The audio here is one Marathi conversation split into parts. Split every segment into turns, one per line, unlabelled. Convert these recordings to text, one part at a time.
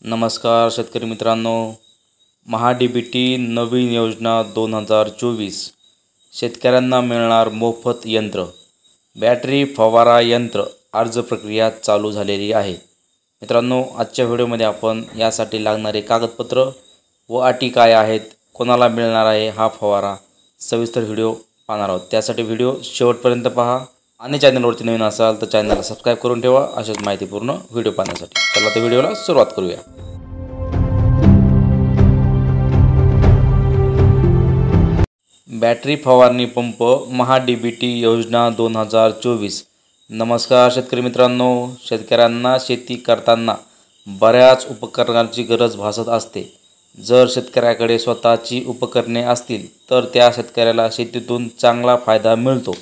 नमस्कार शेतकरी मित्रांनो, महा-डी-बी-टी नवीन योजना 2024 शेतकऱ्यांना मिळणार मोफत यंत्र, बॅटरी फवारा यंत्र अर्ज प्रक्रिया चालू झालेली आहे। मित्रांनो, आजच्या व्हिडिओमध्ये आपण यासाठी लागणारे कागदपत्र व अटी काय आहेत, कोणाला मिळणार आहे हा फवारा, सविस्तर व्हिडिओ पाहणार आहोत। त्यासाठी व्हिडिओ शेवटपर्यंत पहा आणि चॅनलवरती नवीन असाल तर चॅनलला सबस्क्राइब करून ठेवा अशाच माहितीपूर्ण व्हिडिओ पाहण्यासाठी। चला तर व्हिडिओला सुरुवात करूया। बॅटरी फवारणी पंप महा-डी-बी-टी योजना 2024। नमस्कार शेतकरी मित्रांनो, शेतकऱ्यांना शेती करताना बऱ्याच उपकरणांची गरज भासत असते। जर शेतकऱ्याकडे स्वतःची उपकरणे असतील तर त्या शेतकऱ्याला शेतीतून चांगला फायदा मिळतो।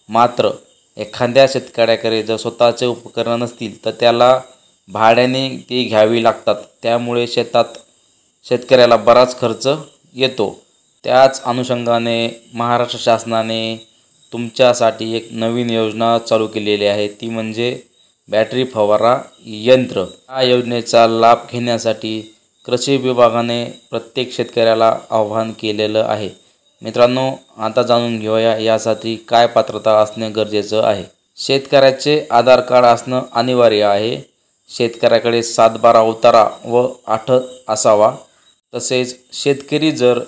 मात्र एखाद्या शेतकऱ्याकडे जर स्वतःचे उपकरण नसतील तर त्याला भाड्याने ती घ्यावी लागतात। त्यामुळे शेतकऱ्याला बराच खर्च येतो। त्याच अनुषंगाने महाराष्ट्र शासनाने तुमच्यासाठी एक नवीन योजना चालू केलेली आहे, ती म्हणजे बॅटरी फवारा यंत्र। या योजनेचा लाभ घेण्यासाठी कृषी विभागाने प्रत्येक शेतकऱ्याला आवाहन केलेलं आहे। मित्रांनो, आता जाणून घेऊया यासाठी काय पात्रता असणे गरजेचं आहे। शेतकऱ्याचे आधार कार्ड असणं अनिवार्य आहे। शेतकऱ्याकडे 7/12 उतारा व 8 असावा। तसेच शेतकरी जर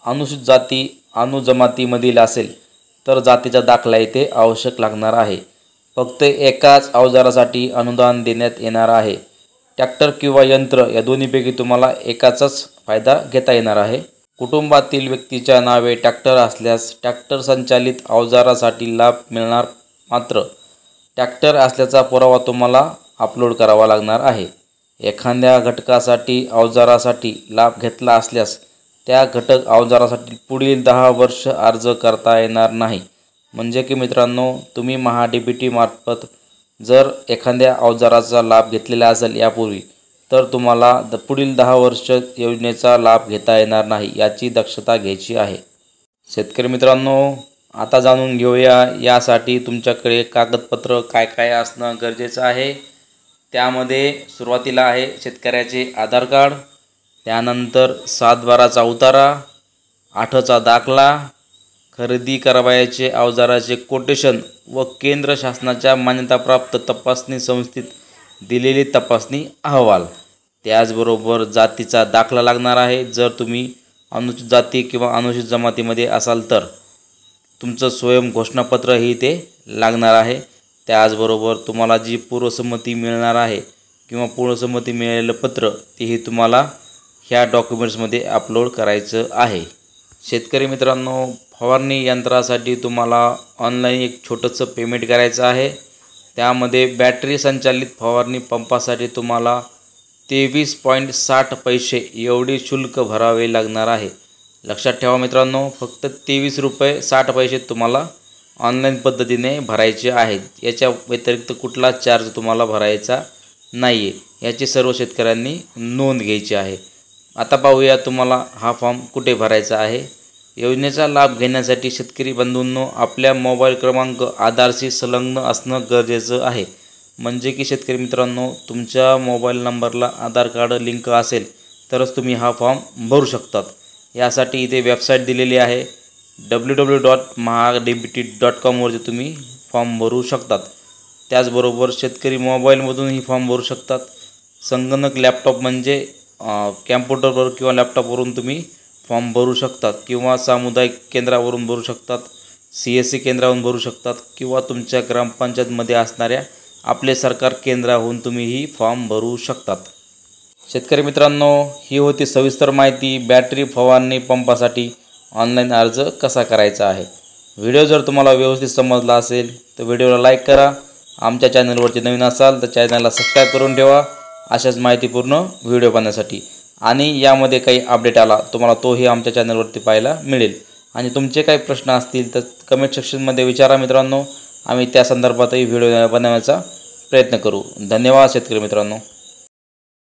अनुसूचित जाती अनुजमातीमधील असेल तर जातीचा दाखला इथे आवश्यक लागणार आहे। फक्त एकाच अवजारासाठी अनुदान देण्यात येणार आहे। ट्रॅक्टर किंवा यंत्र या दोन्हीपैकी तुम्हाला एकाचाच फायदा घेता येणार आहे। कुटुंबातील व्यक्तीच्या नावे ट्रॅक्टर असल्यास ट्रॅक्टर संचालित अवजारासाठी लाभ मिळणार। मात्र ट्रॅक्टर असल्याचा पुरावा तुम्हाला अपलोड करावा लागणार आहे। एखाद्या घटकासाठी अवजारासाठी लाभ घेतला असल्यास त्या घटक अवजारासाठी पुढील 10 वर्ष अर्ज करता येणार नाही। म्हणजे की मित्रांनो, तुम्ही महा-डी-बी-टी मार्फत जर एखाद्या अवजाराचा लाभ घेतलेला असेल यापूर्वी तर तुम्हाला पुढील 10 वर्ष योजनेचा लाभ घेता येणार नाही, याची दक्षता घ्यायची आहे। शेतकरी मित्रांनो, आता जाणून घेऊया यासाठी तुमच्याकडे कागदपत्र काय काय असणं गरजेचं आहे। त्यामध्ये सुरुवातीला आहे शेतकऱ्याचे आधार कार्ड, त्यानंतर 7/12चा उतारा, 8चा दाखला, खरेदी करावयाचे अवजाराचे कोटेशन व केंद्र शासनाच्या मान्यताप्राप्त तपासणी संस्थेत दिलेली तपासणी अहवाल। त्याचबरोबर जातीचा दाखला लागणार आहे। जर तुम्ही अनुसूचित जाती किंवा अनुसूचित जमातीमध्ये असाल तर तुमचं स्वयं घोषणापत्र ही ते लागणार आहे। त्याचबरोबर तुम्हाला जी पूर्वसंमती मिळणार आहे किंवा पूर्वसंमती मिळालेलं पत्र तेही तुम्हाला ह्या डॉक्युमेंट्समध्ये अपलोड करायचं आहे। शेतकरी मित्रांनो, फवारणी यंत्रासाठी तुम्हाला ऑनलाईन एक छोटंसं पेमेंट करायचं आहे। त्यामध्ये बॅटरी संचालित फवारणी पंपासाठी तुम्हाला 23.60 पैसे एवढे शुल्क भरावे लागणार आहे। लक्षात ठेवा मित्रांनो, फक्त 23 रुपये 60 पैसे तुम्हाला ऑनलाईन पद्धतीने भरायचे आहेत। याच्या व्यतिरिक्त कुठला चार्ज तुम्हाला भरायचा नाही आहे, याची सर्व शेतकऱ्यांनी नोंद घ्यायची आहे। आता पाहूया तुम्हाला हा फॉर्म कुठे भरायचा आहे। योजनेचा लाभ घेण्यासाठी शेतकरी बंधूंनो, आपल्या मोबाईल क्रमांक आधारशी संलग्न असणं गरजेचं आहे। म्हणजे की शेतकरी मित्रांनो, तुमच्या मोबाईल नंबरला आधार कार्ड लिंक असेल तरच तुम्ही हा फॉर्म भरू शकतात। यासाठी इथे वेबसाईट दिलेली आहे www.maha-dbt.com वरती तुम्ही फॉर्म भरू शकतात। त्याचबरोबर शेतकरी मोबाईलमधून ही फॉर्म भरू शकतात। संगणक लॅपटॉप म्हणजे कॅम्प्युटरवर किंवा लॅपटॉपवरून तुम्ही फॉर्म भरू शकतात किंवा सामुदायिक केंद्रावरून भरू शकतात, CSC केंद्रावरून भरू शकतात किंवा तुमच्या ग्रामपंचायतमध्ये असणाऱ्या आपले सरकार केंद्रावरून तुम्ही ही फॉर्म भरू शकतात। शेतकरी मित्रांनो, ही होती सविस्तर माहिती बॅटरी फवारणी पंपासाठी ऑनलाईन अर्ज कसा करायचा आहे। व्हिडिओ जर तुम्हाला व्यवस्थित समजला असेल तर व्हिडिओला लाईक करा। आमच्या चॅनलवरती नवीन असाल तर चॅनलला सबस्क्राइब करून ठेवा अशाच माहितीपूर्ण व्हिडिओ पाहण्यासाठी। आणि यामध्ये काही अपडेट आला तुम्हाला तोही आमच्या चॅनलवरती पाहायला मिळेल। आणि तुमचे काही प्रश्न असतील तर कमेंट सेक्शनमध्ये विचारा मित्रांनो, आम्ही त्या संदर्भातही व्हिडिओ बनवण्याचा प्रयत्न करू। धन्यवाद शेतकरी मित्रांनो।